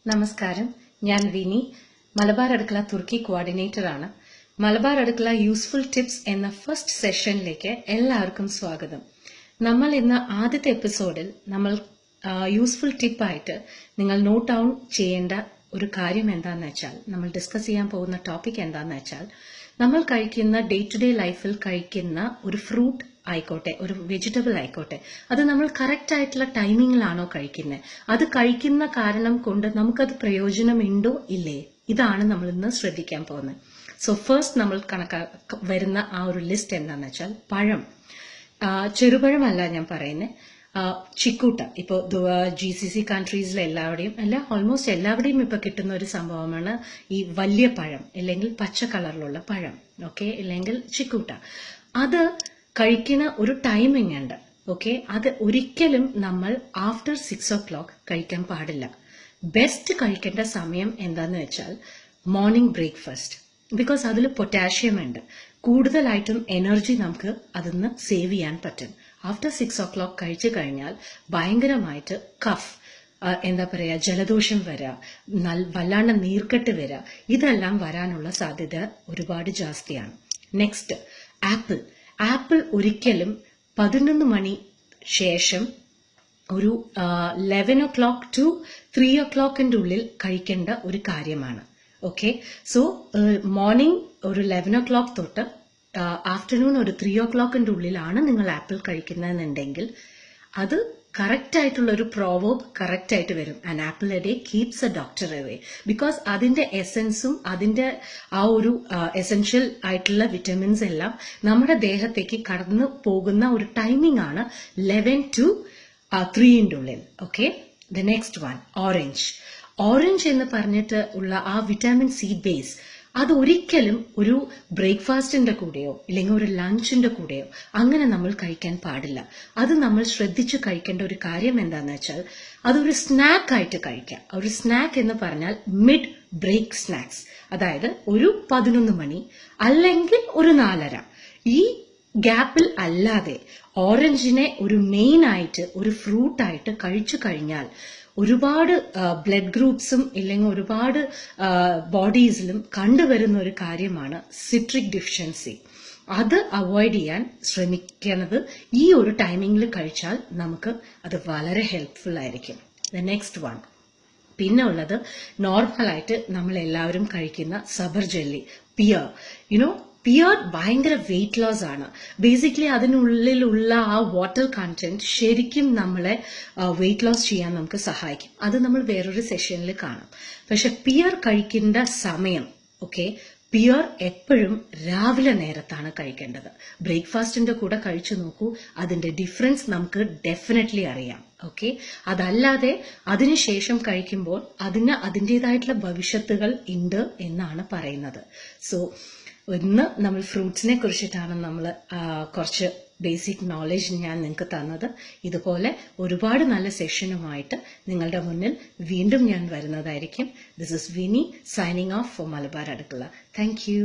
നമസ്കാരം, ഞാൻ വിനി, മലബാർ അടുക്കള തുർക്കി കോർഡിനേറ്റർ ആണ്. മലബാർ അടുക്കള യൂസ്ഫുൾ ടിപ്സ് എന്ന ഫസ്റ്റ് സെഷനിലേക്ക് എല്ലാവർക്കും സ്വാഗതം. നമ്മൾ ഇന്ന് ആദ്യത്തെ എപ്പിസോഡിൽ നമ്മൾ യൂസ്ഫുൾ ടിപ്പായിട്ട് നിങ്ങൾ നോട്ട് ഡൗൺ ചെയ്യേണ്ട ഒരു കാര്യം എന്താണെന്ന് വെച്ചാൽ, നമ്മൾ ഡിസ്കസ് ചെയ്യാൻ പോകുന്ന ടോപ്പിക് എന്താണെന്ന് വെച്ചാൽ, നമ്മൾ കഴിക്കുന്ന ഡേ ടു ഡേ ലൈഫിൽ കഴിക്കുന്ന ഒരു ഫ്രൂട്ട് ആയിക്കോട്ടെ, ഒരു വെജിറ്റബിൾ ആയിക്കോട്ടെ, അത് നമ്മൾ കറക്റ്റ് ആയിട്ടുള്ള ടൈമിങ്ങിലാണോ കഴിക്കുന്നത്, അത് കഴിക്കുന്ന കാരണം കൊണ്ട് നമുക്കത് പ്രയോജനമുണ്ടോ ഇല്ലേ, ഇതാണ് നമ്മൾ ഇന്ന് ശ്രദ്ധിക്കാൻ പോകുന്നത്. സോ ഫസ്റ്റ് നമ്മൾ വരുന്ന ആ ഒരു ലിസ്റ്റ് എന്താണെന്ന് വെച്ചാൽ, പഴം, ചെറുപഴമല്ല ഞാൻ പറയുന്നത്, ചിക്കൂട്ട. ഇപ്പോൾ GCC കൺട്രീസിലെ ഓൾമോസ്റ്റ് എല്ലാവരുടെയും ഇപ്പൊ കിട്ടുന്ന ഒരു സംഭവമാണ് ഈ വലിയ പഴം, അല്ലെങ്കിൽ പച്ച കളറിലുള്ള പഴം, ഓക്കെ, അല്ലെങ്കിൽ ചിക്കൂട്ട. അത് കഴിക്കുന്ന ഒരു ടൈമിംഗ് ഉണ്ട്, ഓക്കെ. അത് ഒരിക്കലും നമ്മൾ ആഫ്റ്റർ 6 o'clock കഴിക്കാൻ പാടില്ല. ബെസ്റ്റ് കഴിക്കേണ്ട സമയം എന്താന്ന് വെച്ചാൽ മോർണിംഗ് ബ്രേക്ക്ഫാസ്റ്റ്. ബിക്കോസ് അതിൽ പൊട്ടാഷ്യം ഉണ്ട്, കൂടുതലായിട്ടും എനർജി നമുക്ക് അതിന്ന് സേവ് ചെയ്യാൻ പറ്റും. ആഫ്റ്റർ 6 o'clock കഴിച്ചു കഴിഞ്ഞാൽ ഭയങ്കരമായിട്ട് കഫ്, എന്താ പറയുക, ജലദോഷം വരിക, വല്ലാണ്ട് നീർക്കെട്ട് വരിക, ഇതെല്ലാം വരാനുള്ള സാധ്യത ഒരുപാട് ജാസ്തിയാണ്. നെക്സ്റ്റ്, ആപ്പിൾ ഒരിക്കലും 11 മണി ശേഷം ഒരു 11 o'clock to 3 o'clock ഉള്ളിൽ കഴിക്കേണ്ട ഒരു കാര്യമാണ്, ഓക്കെ. സോ മോർണിംഗ് ഒരു 11 o'clock തൊട്ട് ആഫ്റ്റർനൂൺ ഒരു 3 o'clock ഉള്ളിലാണ് നിങ്ങൾ ആപ്പിൾ കഴിക്കുന്നതെന്നുണ്ടെങ്കിൽ അത് കറക്റ്റ് ആയിട്ടുള്ള ഒരു പ്രോവേർബ് കറക്റ്റ് ആയിട്ട് വരും. An apple A day keeps A doctor away. Because അതിന്റെ എസൻസും അതിന്റെ ആ ഒരു എസെൻഷ്യൽ ആയിട്ടുള്ള വിറ്റമിൻസ് എല്ലാം നമ്മുടെ ദേഹത്തേക്ക് കടന്നു പോകുന്ന ഒരു ടൈമിംഗ് ആണ് 11 to 3 ഉള്ളിൽ, okay. The next one, orange എന്ന് പറഞ്ഞിട്ട് ഉള്ള ആ വിറ്റാമിൻ സി ബേസ്, അത് ഒരിക്കലും ഒരു ബ്രേക്ക്ഫാസ്റ്റിന്റെ കൂടെയോ ഇല്ലെങ്കിൽ ഒരു ലഞ്ചിന്റെ കൂടെയോ അങ്ങനെ നമ്മൾ കഴിക്കാൻ പാടില്ല. അത് നമ്മൾ ശ്രദ്ധിച്ചു കഴിക്കേണ്ട ഒരു കാര്യം എന്താന്ന് വെച്ചാൽ, അതൊരു സ്നാക്ക് ആയിട്ട് കഴിക്കാം. ഒരു സ്നാക്ക് എന്ന് പറഞ്ഞാൽ മിഡ് ബ്രേക്ക് സ്നാക്സ്, അതായത് ഒരു 11 മണി അല്ലെങ്കിൽ ഒരു 4:30, ഈ ഗ്യാപ്പിൽ അല്ലാതെ ഓറഞ്ചിനെ ഒരു മെയിൻ ആയിട്ട് ഒരു ഫ്രൂട്ടായിട്ട് കഴിച്ചു കഴിഞ്ഞാൽ ഒരുപാട് ബ്ലഡ് ഗ്രൂപ്പ്സും ഇല്ലെങ്കിൽ ഒരുപാട് ബോഡീസിലും കണ്ടുവരുന്ന ഒരു കാര്യമാണ് സിട്രിക് ഡെഫിഷ്യൻസി. അത് അവോയ്ഡ് ചെയ്യാൻ ശ്രമിക്കുന്നത് ഈ ഒരു ടൈമിങ്ങിൽ കഴിച്ചാൽ നമുക്ക് അത് വളരെ ഹെൽപ്ഫുൾ ആയിരിക്കും. ദ നെക്സ്റ്റ് വൺ, പിന്നെ ഉള്ളത് നോർമലായിട്ട് നമ്മൾ എല്ലാവരും കഴിക്കുന്ന സബർ ജെല്ലി, പിയർ. പിയർ ഭയങ്കര വെയിറ്റ് ലോസ് ആണ്. ബേസിക്കലി അതിനുള്ളിലുള്ള ആ വാട്ടർ കണ്ടന്റ് ശരിക്കും നമ്മളെ വെയിറ്റ് ലോസ് ചെയ്യാൻ നമുക്ക് സഹായിക്കും. അത് നമ്മൾ വേറൊരു സെഷനിൽ കാണാം. പക്ഷെ പിയർ കഴിക്കേണ്ട സമയം, ഓക്കെ, പിയർ എപ്പോഴും രാവിലെ നേരത്താണ് കഴിക്കേണ്ടത്. ബ്രേക്ക്ഫാസ്റ്റിന്റെ കൂടെ കഴിച്ചു നോക്കൂ, അതിന്റെ ഡിഫറൻസ് നമുക്ക് ഡെഫിനറ്റ്ലി അറിയാം, ഓക്കെ. അതല്ലാതെ അതിനുശേഷം കഴിക്കുമ്പോൾ അതിന് അതിൻ്റെതായിട്ടുള്ള ഭവിഷ്യത്തുകൾ ഉണ്ട് എന്നാണ് പറയുന്നത്. സോ ഇന്ന് നമ്മൾ ഫ്രൂട്ട്സിനെ കുറിച്ചിട്ടാണ് നമ്മൾ കുറച്ച് ബേസിക് നോളജ് ഞാൻ നിങ്ങൾക്ക് തന്നത്. ഇതുപോലെ ഒരുപാട് നല്ല സെഷനുമായിട്ട് നിങ്ങളുടെ മുന്നിൽ വീണ്ടും ഞാൻ വരുന്നതായിരിക്കും. This is Vini signing off for Malabar Adukkala. Thank U.